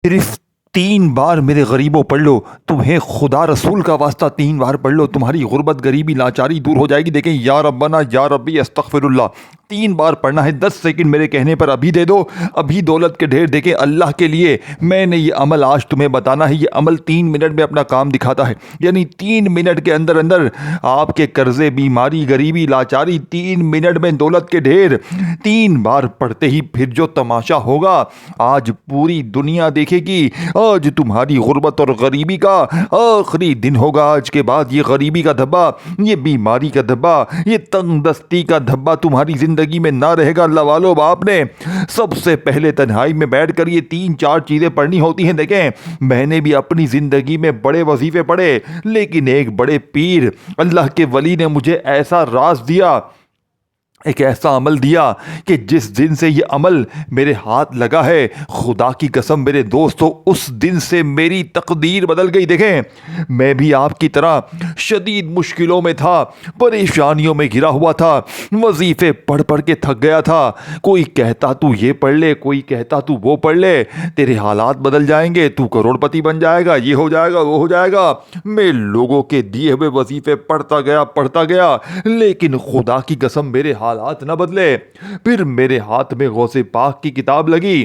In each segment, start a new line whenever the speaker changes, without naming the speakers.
صرف 3 بار میرے غریبوں پڑھ لو، تمہیں خدا رسول کا واسطہ 3 بار پڑھ لو، تمہاری غربت غریبی لاچاری دور ہو جائے گی۔ دیکھیں، یا ربنا یا ربی استغفر اللہ 3 بار پڑھنا ہے۔ 10 سیکنڈ میرے کہنے پر ابھی دے دو، ابھی دولت کے ڈھیر۔ دیکھیں، اللہ کے لیے میں نے یہ عمل آج تمہیں بتانا ہے۔ یہ عمل 3 منٹ میں اپنا کام دکھاتا ہے، یعنی 3 منٹ کے اندر اندر آپ کے قرضے، بیماری، غریبی، لاچاری، 3 منٹ میں دولت کے ڈھیر۔ 3 بار پڑھتے ہی پھر جو تماشا ہوگا آج پوری دنیا دیکھے گی۔ آج تمہاری غربت اور غریبی کا آخری دن ہوگا۔ آج کے بعد یہ غریبی کا دھبا، یہ بیماری کا دھبا، یہ تنگ دستی کا دھبا تمہاری زندگی میں نہ رہے گا۔ اللہ والو، آپ نے سب سے پہلے تنہائی میں بیٹھ کر یہ 3-4 چیزیں پڑھنی ہوتی ہیں۔ دیکھیں، میں نے بھی اپنی زندگی میں بڑے وظیفے پڑھے، لیکن ایک بڑے پیر اللہ کے ولی نے مجھے ایسا راز دیا، ایک ایسا عمل دیا کہ جس دن سے یہ عمل میرے ہاتھ لگا ہے، خدا کی قسم میرے دوستو، اس دن سے میری تقدیر بدل گئی۔ دیکھیں، میں بھی آپ کی طرح شدید مشکلوں میں تھا، پریشانیوں میں گھرا ہوا تھا، وظیفے پڑھ پڑھ کے تھک گیا تھا۔ کوئی کہتا تو یہ پڑھ لے، کوئی کہتا تو وہ پڑھ لے، تیرے حالات بدل جائیں گے، تو کروڑ پتی بن جائے گا، یہ ہو جائے گا، وہ ہو جائے گا۔ میں لوگوں کے دیے ہوئے وظیفے پڑھتا گیا، لیکن خدا کی قسم میرے حالات نہ بدلے۔ پھر میرے ہاتھ میں غوث پاک کی کتاب لگی۔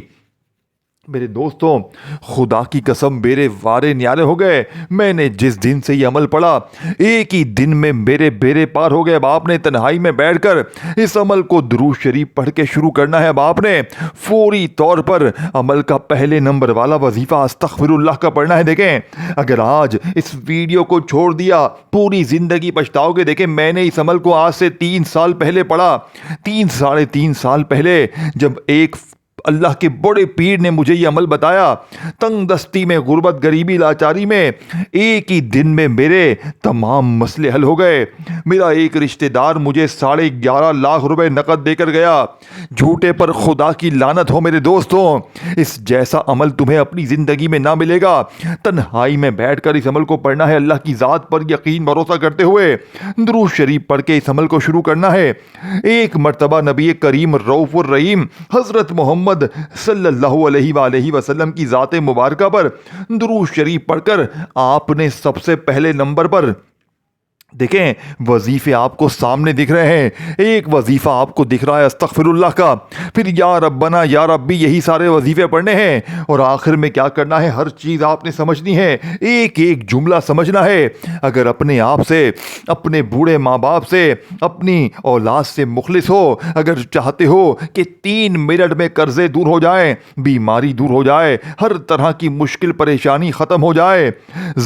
میرے دوستوں، خدا کی قسم میرے وارے نیارے ہو گئے۔ میں نے جس دن سے یہ عمل پڑھا، ایک ہی دن میں میرے بیڑے پار ہو گئے۔ اب آپ نے تنہائی میں بیٹھ کر اس عمل کو درود شریف پڑھ کے شروع کرنا ہے۔ اب آپ نے فوری طور پر عمل کا پہلے نمبر والا وظیفہ استغفر اللہ کا پڑھنا ہے۔ دیکھیں، اگر آج اس ویڈیو کو چھوڑ دیا پوری زندگی پچھتاؤ گے۔ دیکھیں، میں نے اس عمل کو آج سے 3 سال پہلے پڑھا۔ 3-3.5 سال پہلے جب ایک اللہ کے بڑے پیر نے مجھے یہ عمل بتایا، تنگ دستی میں، غربت، غریبی، لاچاری میں، ایک ہی دن میں میرے تمام مسئلے حل ہو گئے۔ میرا ایک رشتہ دار مجھے 11.5 لاکھ روپے نقد دے کر گیا۔ جھوٹے پر خدا کی لعنت ہو میرے دوستوں، اس جیسا عمل تمہیں اپنی زندگی میں نہ ملے گا۔ تنہائی میں بیٹھ کر اس عمل کو پڑھنا ہے، اللہ کی ذات پر یقین بھروسہ کرتے ہوئے درود شریف پڑھ کے اس عمل کو شروع کرنا ہے۔ ایک مرتبہ نبی کریم رؤوف الرحیم حضرت محمد صلی اللہ علیہ وآلہ وسلم کی ذات مبارکہ پر درود شریف پڑھ کر آپ نے سب سے پہلے نمبر پر، دیکھیں، وظیفے آپ کو سامنے دکھ رہے ہیں۔ ایک وظیفہ آپ کو دکھ رہا ہے استغفر اللہ کا، پھر یا ربنا یا ربی، یہی سارے وظیفے پڑھنے ہیں۔ اور آخر میں کیا کرنا ہے؟ ہر چیز آپ نے سمجھنی ہے، ایک ایک جملہ سمجھنا ہے۔ اگر اپنے آپ سے، اپنے بوڑھے ماں باپ سے، اپنی اولاد سے مخلص ہو، اگر چاہتے ہو کہ 3 منٹ میں قرضے دور ہو جائیں، بیماری دور ہو جائے، ہر طرح کی مشکل پریشانی ختم ہو جائے،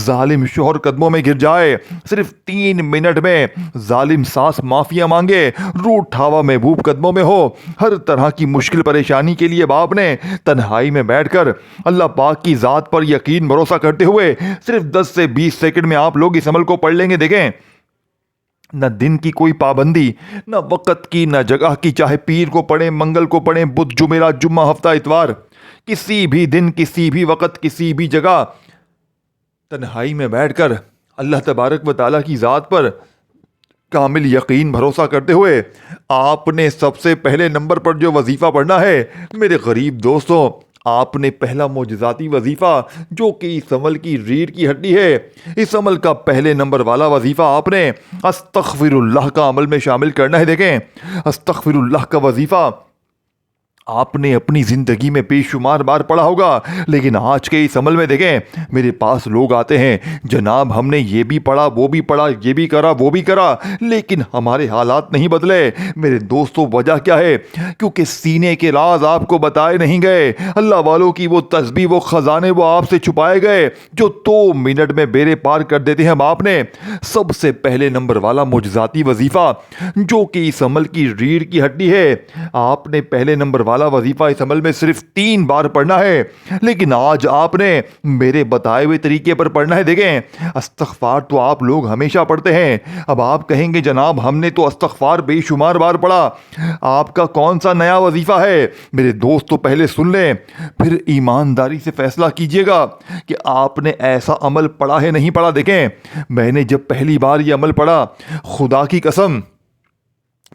ظالم شوہر قدموں میں گر جائے، صرف 3 منٹ میں ظالم ساس معافیا مانگے، روٹ ٹھاوا محبوب قدموں میں ہو، ہر طرح کی مشکل پریشانی کے لیے باپ نے تنہائی میں بیٹھ کر اللہ پاک کی ذات پر یقین بھروسہ کرتے ہوئے صرف 10 سے 20 سیکنڈ میں آپ لوگ اس عمل کو پڑھ لیں گے۔ دیکھیں، نہ دن کی کوئی پابندی، نہ وقت کی، نہ جگہ کی، چاہے پیر کو پڑھیں، منگل کو پڑھیں، بدھ، جمعرات، جمعہ، ہفتہ، اتوار، کسی بھی دن، کسی بھی وقت، کسی بھی جگہ تنہائی میں بیٹھ کر اللہ تبارک و تعالیٰ کی ذات پر کامل یقین بھروسہ کرتے ہوئے آپ نے سب سے پہلے نمبر پر جو وظیفہ پڑھنا ہے میرے غریب دوستوں، آپ نے پہلا معجزاتی وظیفہ جو کہ اس عمل کی ریڑھ کی ہڈی ہے، اس عمل کا پہلے نمبر والا وظیفہ آپ نے استغفر اللہ کا عمل میں شامل کرنا ہے۔ دیکھیں، استغفر اللہ کا وظیفہ آپ نے اپنی زندگی میں بے شمار بار پڑھا ہوگا، لیکن آج کے اس عمل میں دیکھیں، میرے پاس لوگ آتے ہیں، جناب ہم نے یہ بھی پڑھا، وہ بھی پڑھا، یہ بھی کرا، وہ بھی کرا، لیکن ہمارے حالات نہیں بدلے۔ میرے دوستو، وجہ کیا ہے؟ کیونکہ سینے کے راز آپ کو بتائے نہیں گئے، اللہ والوں کی وہ تسبیح، وہ خزانے وہ آپ سے چھپائے گئے جو 2 منٹ میں بیڑے پار کر دیتے ہیں۔ اب آپ نے سب سے پہلے نمبر والا معجزاتی وظیفہ جو کہ اس عمل کی ریڑھ کی ہڈی ہے، آپ نے پہلے نمبر والا وظیفہ اس عمل میں صرف 3 بار پڑھنا ہے، لیکن آج آپ نے میرے بتائے ہوئے طریقے پر پڑھنا ہے۔ دیکھیں، استغفار تو آپ لوگ ہمیشہ پڑھتے ہیں، اب آپ کہیں گے جناب ہم نے تو استغفار بے شمار بار پڑھا، آپ کا کون سا نیا وظیفہ ہے؟ میرے دوست تو پہلے سن لیں، پھر ایمانداری سے فیصلہ کیجئے گا کہ آپ نے ایسا عمل پڑھا ہے نہیں پڑھا۔ دیکھیں، میں نے جب پہلی بار یہ عمل پڑھا، خدا کی قسم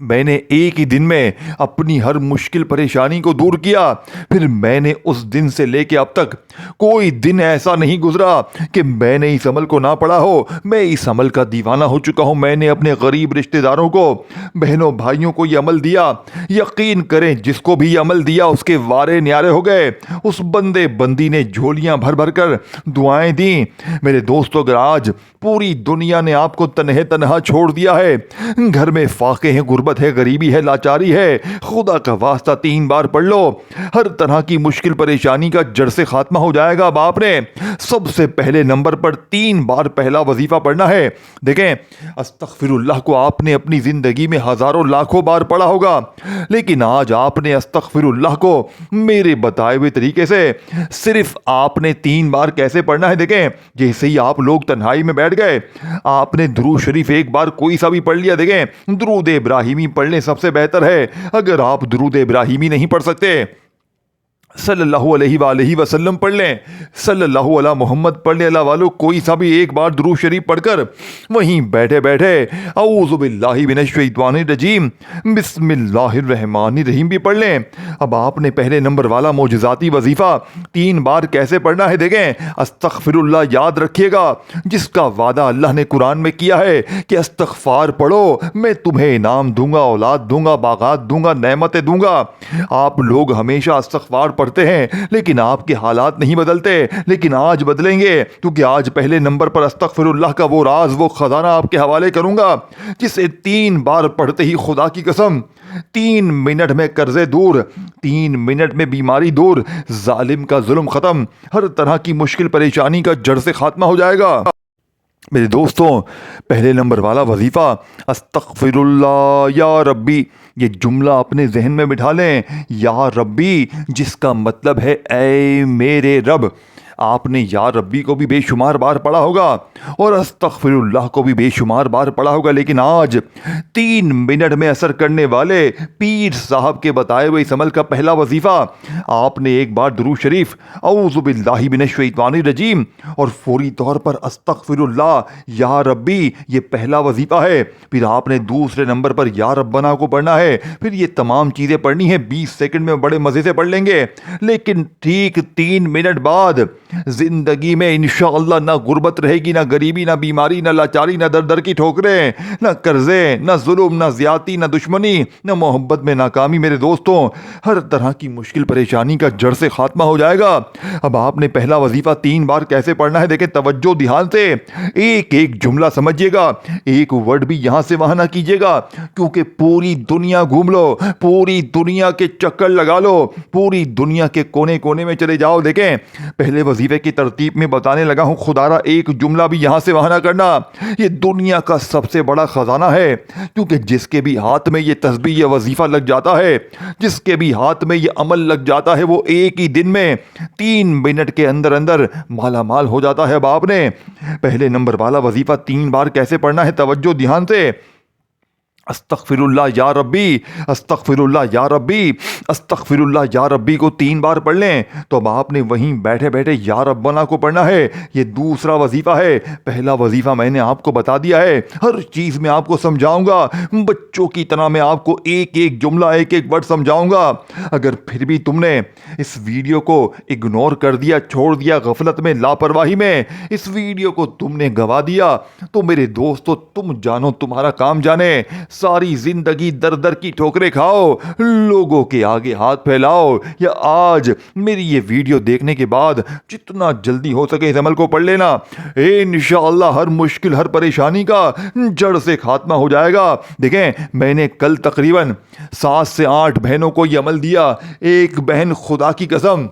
میں نے ایک ہی دن میں اپنی ہر مشکل پریشانی کو دور کیا۔ پھر میں نے اس دن سے لے کے اب تک کوئی دن ایسا نہیں گزرا کہ میں نے اس عمل کو نہ پڑھا ہو۔ میں اس عمل کا دیوانہ ہو چکا ہوں۔ میں نے اپنے غریب رشتہ داروں کو، بہنوں بھائیوں کو یہ عمل دیا۔ یقین کریں جس کو بھی یہ عمل دیا اس کے وارے نیارے ہو گئے۔ اس بندے بندی نے جھولیاں بھر بھر کر دعائیں دیں۔ میرے دوستو، اگر آج پوری دنیا نے آپ کو تنہا چھوڑ دیا ہے، گھر میں فاقے ہیں، غربت ہے، غریبی ہے، لاچاری ہے، خدا کا واسطہ 3 بار پڑھ لو، ہر طرح کی مشکل پریشانی کا جڑ سے خاتمہ ہو جائے گا۔ اب آپ نے سب سے پہلے نمبر پر 3 بار پہلا وظیفہ پڑھنا ہے۔ دیکھیں، استغفر اللہ کو آپ نے اپنی زندگی میں ہزاروں لاکھوں بار پڑھا ہوگا، لیکن آج آپ نے استغفر اللہ کو میرے بتائے ہوئے طریقے سے صرف آپ نے 3 بار کیسے پڑھنا ہے۔ دیکھیں، جیسے ہی آپ لوگ تنہائی میں بیٹھ گئے، آپ نے درود شریف ایک بار کوئی سا بھی پڑھ لیا۔ دیکھیں، درود ابراہیمی پڑھنے سب سے بہتر ہے۔ اگر آپ درود ابراہیمی نہیں پڑھ سکتے، صلی اللہ علیہ وآلہ وسلم پڑھ لیں، صلی اللہ علیہ محمد پڑھ لیں۔ اللہ والو، کوئی سا بھی ایک بار درود شریف پڑھ کر وہیں بیٹھے بیٹھے اعوذ باللہ من الشیطان الرجیم بسم اللہ الرحمن الرحیم بھی پڑھ لیں۔ اب آپ نے پہلے نمبر والا معجزاتی وظیفہ 3 بار کیسے پڑھنا ہے۔ دیکھیں، استغفر اللہ یاد رکھیے گا، جس کا وعدہ اللہ نے قرآن میں کیا ہے کہ استغفار پڑھو میں تمہیں انعام دوں گا، اولاد دوں گا، باغات دوں گا، نعمتیں دوں گا۔ آپ لوگ ہمیشہ استغفار پڑھتے ہیں لیکن آپ کے حالات نہیں بدلتے، لیکن آج بدلیں گے، کیونکہ آج پہلے نمبر پر استغفر اللہ کا وہ راز، وہ خزانہ آپ کے حوالے کروں گا، جسے 3 بار پڑھتے ہی خدا کی قسم 3 منٹ میں قرضے دور، 3 منٹ میں بیماری دور، ظالم کا ظلم ختم، ہر طرح کی مشکل پریشانی کا جڑ سے خاتمہ ہو جائے گا۔ میرے دوستوں، پہلے نمبر والا وظیفہ استغفر اللہ یا ربی، یہ جملہ اپنے ذہن میں بٹھا لیں، یا ربی، جس کا مطلب ہے اے میرے رب۔ آپ نے یا ربی کو بھی بے شمار بار پڑھا ہوگا اور استغفر اللہ کو بھی بے شمار بار پڑھا ہوگا، لیکن آج 3 منٹ میں اثر کرنے والے پیر صاحب کے بتائے ہوئے اس عمل کا پہلا وظیفہ آپ نے ایک بار درود شریف اعوذ باللہ من الشیطان الرجیم اور فوری طور پر استغفر اللہ یا ربی، یہ پہلا وظیفہ ہے۔ پھر آپ نے دوسرے نمبر پر یا ربنا کو پڑھنا ہے۔ پھر یہ تمام چیزیں پڑھنی ہیں، 20 سیکنڈ میں بڑے مزے سے پڑھ لیں گے، لیکن ٹھیک 3 منٹ بعد زندگی میں انشاءاللہ نہ غربت رہے گی، نہ غریبی، نہ بیماری، نہ لاچاری، نہ در در کی ٹھوکریں، نہ قرضے، نہ ظلم، نہ زیادتی، نہ دشمنی، نہ محبت میں ناکامی۔ میرے دوستوں، ہر طرح کی مشکل پریشانی کا جڑ سے خاتمہ ہو جائے گا۔ اب آپ نے پہلا وظیفہ 3 بار کیسے پڑھنا ہے، دیکھیں توجہ دھیان سے، ایک ایک جملہ سمجھیے گا، ایک ورڈ بھی یہاں سے وہاں نہ کیجیے گا، کیونکہ پوری دنیا گھوم لو، پوری دنیا کے چکر لگا لو، پوری دنیا کے کونے کونے میں چلے جاؤ۔ دیکھیں، پہلے وظیفے کی ترتیب میں بتانے لگا ہوں، خدا را ایک جملہ بھی یہاں سے وہاں نہ کرنا۔ یہ دنیا کا سب سے بڑا خزانہ ہے، کیونکہ جس کے بھی ہاتھ میں یہ تسبیح، یہ وظیفہ لگ جاتا ہے، جس کے بھی ہاتھ میں یہ عمل لگ جاتا ہے، وہ ایک ہی دن میں 3 منٹ کے اندر اندر مالا مال ہو جاتا ہے۔ اب آپ نے پہلے نمبر والا وظیفہ 3 بار کیسے پڑھنا ہے، توجہ دھیان سے، استغفر اللہ یا ربی، استغفر اللہ یا ربی، استغفر اللہ یا ربی کو 3 بار پڑھ لیں تو اب آپ نے وہیں بیٹھے بیٹھے یا ربنا کو پڑھنا ہے۔ یہ دوسرا وظیفہ ہے، پہلا وظیفہ میں نے آپ کو بتا دیا ہے، ہر چیز میں آپ کو سمجھاؤں گا، بچوں کی طرح میں آپ کو ایک ایک جملہ، ایک ایک ورڈ سمجھاؤں گا۔ اگر پھر بھی تم نے اس ویڈیو کو اگنور کر دیا، چھوڑ دیا، غفلت میں، لاپرواہی میں اس ویڈیو کو تم نے گوا دیا، تو میرے دوستو تم جانو تمہارا کام جانے، ساری زندگی در در کی ٹھوکریں کھاؤ، لوگوں کے آگے ہاتھ پھیلاؤ، یا آج میری یہ ویڈیو دیکھنے کے بعد جتنا جلدی ہو سکے اس عمل کو پڑھ لینا، انشاءاللہ ہر مشکل، ہر پریشانی کا جڑ سے خاتمہ ہو جائے گا۔ دیکھیں، میں نے کل تقریباً 7 سے 8 بہنوں کو یہ عمل دیا۔ ایک بہن خدا کی قسم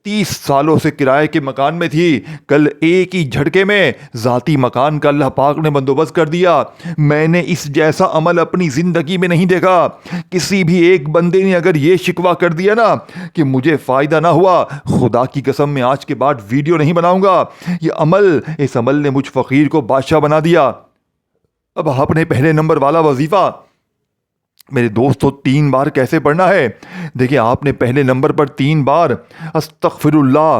30 سالوں سے کرائے کے مکان میں تھی، کل ایک ہی جھٹکے میں ذاتی مکان کا اللہ پاک نے بندوبست کر دیا۔ میں نے اس جیسا عمل اپنی زندگی میں نہیں دیکھا۔ کسی بھی ایک بندے نے اگر یہ شکوہ کر دیا نا کہ مجھے فائدہ نہ ہوا، خدا کی قسم میں آج کے بعد ویڈیو نہیں بناؤں گا۔ یہ عمل، اس عمل نے مجھ فقیر کو بادشاہ بنا دیا۔ اب آپ نے پہلے نمبر والا وظیفہ میرے دوستو 3 بار کیسے پڑھنا ہے، دیکھیں آپ نے پہلے نمبر پر 3 بار استغفر اللہ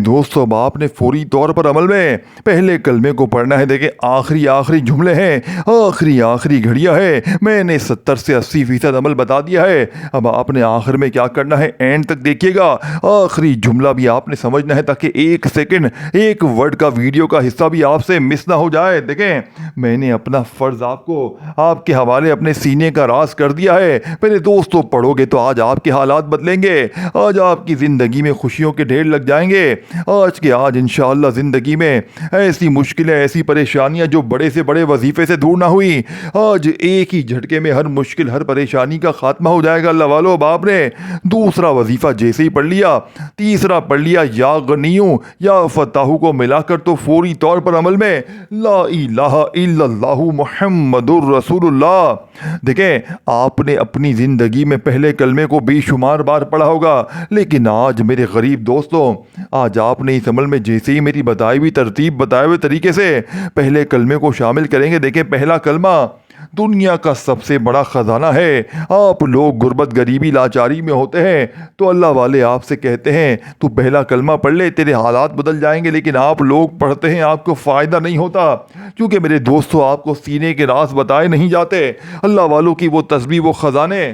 دوستو اب آپ نے فوری طور پر عمل میں پہلے کلمے کو پڑھنا ہے. دیکھیں آخری جملے ہیں, آخری گھڑیاں ہے. میں نے 70 سے 80% عمل بتا دیا ہے. اب آپ نے آخر میں کیا کرنا ہے, اینڈ تک دیکھیے گا. آخری جملہ بھی آپ نے سمجھنا ہے تاکہ ایک سیکنڈ, ایک ورڈ کا ویڈیو کا حصہ بھی آپ سے مس نہ ہو جائے. دیکھیں میں نے اپنا فرض آپ کو آپ کے حوالے اپنے سینے کا راز کر دیا ہے. میرے دوستو پڑھو گے تو آج آپ کے حالات بدلیں گے. آج آپ کی زندگی میں خوشیوں کے ڈھیر لگ جائیں گے. آج کے آج انشاءاللہ زندگی میں ایسی مشکلیں, ایسی پریشانیاں جو بڑے سے بڑے وظیفے سے دور نہ ہوئی, آج ایک ہی جھٹکے میں ہر مشکل, ہر پریشانی کا خاتمہ ہو جائے گا. اللہ والو اب آپ نے دوسرا وظیفہ جیسے ہی پڑھ لیا, تیسرا پڑھ لیا یا غنیوں یا فتاحو کو ملا کر تو فوری طور پر عمل میں لا الہ الا اللہ محمد الرسول اللہ. دیکھیں آپ نے اپنی زندگی میں پہلے کلمے کو بے شمار بار پڑھا ہوگا, لیکن آج میرے غریب دوستوں, آج آپ نے اس عمل میں جیسے ہی میری بتائی ہوئی ترتیب, بتائے ہوئے طریقے سے پہلے کلمے کو شامل کریں گے. دیکھیں پہلا کلمہ دنیا کا سب سے بڑا خزانہ ہے. آپ لوگ غربت, غریبی, لاچاری میں ہوتے ہیں تو اللہ والے آپ سے کہتے ہیں تو پہلا کلمہ پڑھ لے, تیرے حالات بدل جائیں گے. لیکن آپ لوگ پڑھتے ہیں, آپ کو فائدہ نہیں ہوتا, کیونکہ میرے دوستو آپ کو سینے کے راز بتائے نہیں جاتے. اللہ والوں کی وہ تسبیح, وہ خزانے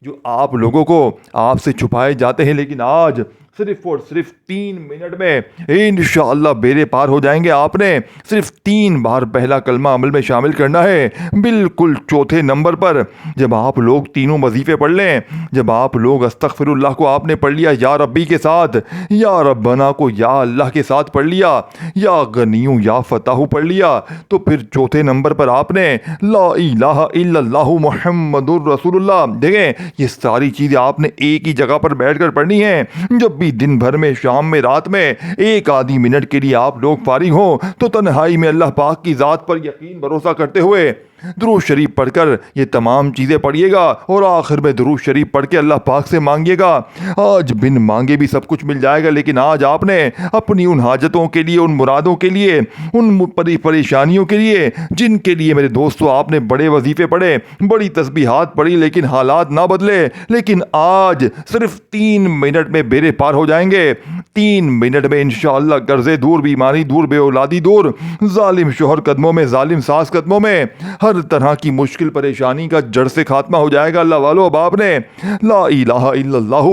جو آپ لوگوں کو آپ سے چھپائے جاتے ہیں, لیکن آج صرف اور صرف 3 منٹ میں انشاءاللہ بیڑے پار ہو جائیں گے. آپ نے صرف 3 بار پہلا کلمہ عمل میں شامل کرنا ہے. بالکل چوتھے نمبر پر جب آپ لوگ تینوں وظیفے پڑھ لیں, جب آپ لوگ استغفر اللہ کو آپ نے پڑھ لیا یا ربی کے ساتھ, یا ربنا کو یا اللہ کے ساتھ پڑھ لیا, یا غنیوں یا فتاحو پڑھ لیا, تو پھر چوتھے نمبر پر آپ نے لا الہ الا اللہ محمد الرسول اللہ. دیکھیں یہ ساری چیزیں آپ نے ایک ہی جگہ پر بیٹھ کر پڑھنی ہیں. جب بھی دن بھر میں, شام میں, رات میں ایک آدھی منٹ کے لیے آپ لوگ فارغ ہوں تو تنہائی میں اللہ پاک کی ذات پر یقین بھروسہ کرتے ہوئے درود شریف پڑھ کر یہ تمام چیزیں پڑھیے گا, اور آخر میں درود شریف پڑھ کے اللہ پاک سے مانگیے گا. آج بن مانگے بھی سب کچھ مل جائے گا, لیکن آج آپ نے اپنی ان حاجتوں کے لیے, ان مرادوں کے لیے, ان پریشانیوں کے لیے جن کے لیے میرے دوستو آپ نے بڑے وظیفے پڑھے, بڑی تسبیحات پڑھی, لیکن حالات نہ بدلے, لیکن آج صرف 3 منٹ میں بیڑے پار ہو جائیں گے. 3 منٹ میں انشاءاللہ قرضے دور, بیماری دور, بے اولادی دور, ظالم شوہر قدموں میں, ظالم ساس قدموں میں, ہر طرح کی مشکل پریشانی کا جڑ سے خاتمہ ہو جائے گا. اللہ والو اب آپ نے لا الہ الا اللہ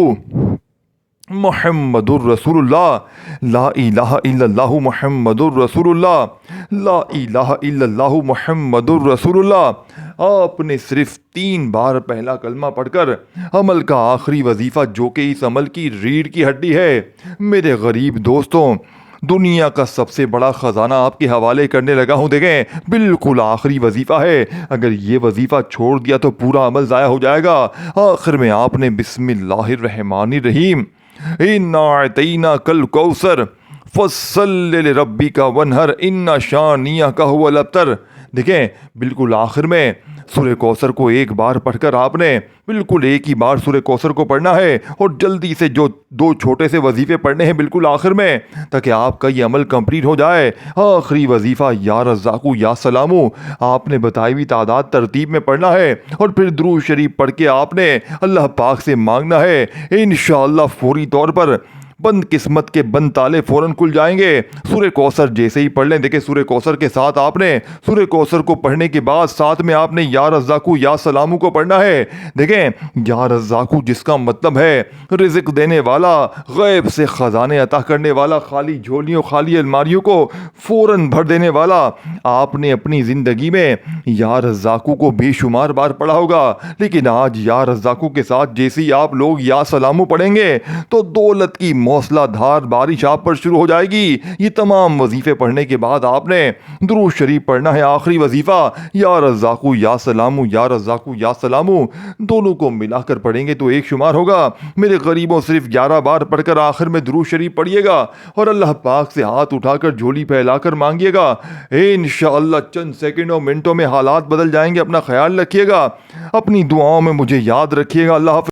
محمد الرسول اللہ, لا الہ الا اللہ محمد الرسول اللہ, لا الہ الا اللہ محمد الرسول اللہ. آپ نے صرف 3 بار پہلا کلمہ پڑھ کر عمل کا آخری وظیفہ, جو کہ اس عمل کی ریڑھ کی ہڈی ہے, میرے غریب دوستوں دنیا کا سب سے بڑا خزانہ آپ کے حوالے کرنے لگا ہوں. دیکھیں بالکل آخری وظیفہ ہے, اگر یہ وظیفہ چھوڑ دیا تو پورا عمل ضائع ہو جائے گا. آخر میں آپ نے بسم اللہ الرحمن الرحیم انا اعطیناک الکوثر فصل لربک وانحر ان شانیک هو الابتر. دیکھیں بالکل آخر میں سورہ کوثر کو ایک بار پڑھ کر آپ نے بالکل ایک ہی بار سورہ کوثر کو پڑھنا ہے, اور جلدی سے جو 2 چھوٹے سے وظیفے پڑھنے ہیں بالکل آخر میں, تاکہ آپ کا یہ عمل کمپلیٹ ہو جائے. آخری وظیفہ یا رزاقو یا سلامو آپ نے بتائی ہوئی تعداد ترتیب میں پڑھنا ہے, اور پھر درود شریف پڑھ کے آپ نے اللہ پاک سے مانگنا ہے. انشاءاللہ فوری طور پر بند قسمت کے بند تالے فوراً کھل جائیں گے. سورہ کوثر جیسے ہی پڑھ لیں, دیکھیں سورہ کوثر کے ساتھ آپ نے سورہ کوثر کو پڑھنے کے بعد ساتھ میں آپ نے یا رزاقو یا سلامو کو پڑھنا ہے. دیکھیں یا رزاقو جس کا مطلب ہے رزق دینے والا, غیب سے خزانے عطا کرنے والا, خالی جھولیوں, خالی الماریوں کو فوراً بھر دینے والا. آپ نے اپنی زندگی میں یا رزاقو کو بے شمار بار پڑھا ہوگا, لیکن آج یا رزاقو کے ساتھ جیسے ہی آپ لوگ یا سلامو پڑھیں گے تو دولت کی موسلا دھار بارش آپ پر شروع ہو جائے گی. یہ تمام وظیفے پڑھنے کے بعد آپ نے درود شریف پڑھنا ہے, آخری وظیفہ یا رزاقو یا سلامو, یا رزاقو یا سلامو, دونوں کو ملا کر پڑھیں گے تو ایک شمار ہوگا. میرے غریبوں صرف 11 بار پڑھ کر آخر میں درود شریف پڑھیے گا, اور اللہ پاک سے ہاتھ اٹھا کر جھولی پھیلا کر مانگیے گا. انشاءاللہ چند سیکنڈوں منٹوں میں حالات بدل جائیں گے. اپنا خیال رکھیے گا, اپنی دعاؤں میں مجھے یاد رکھیے گا. اللہ حافظ.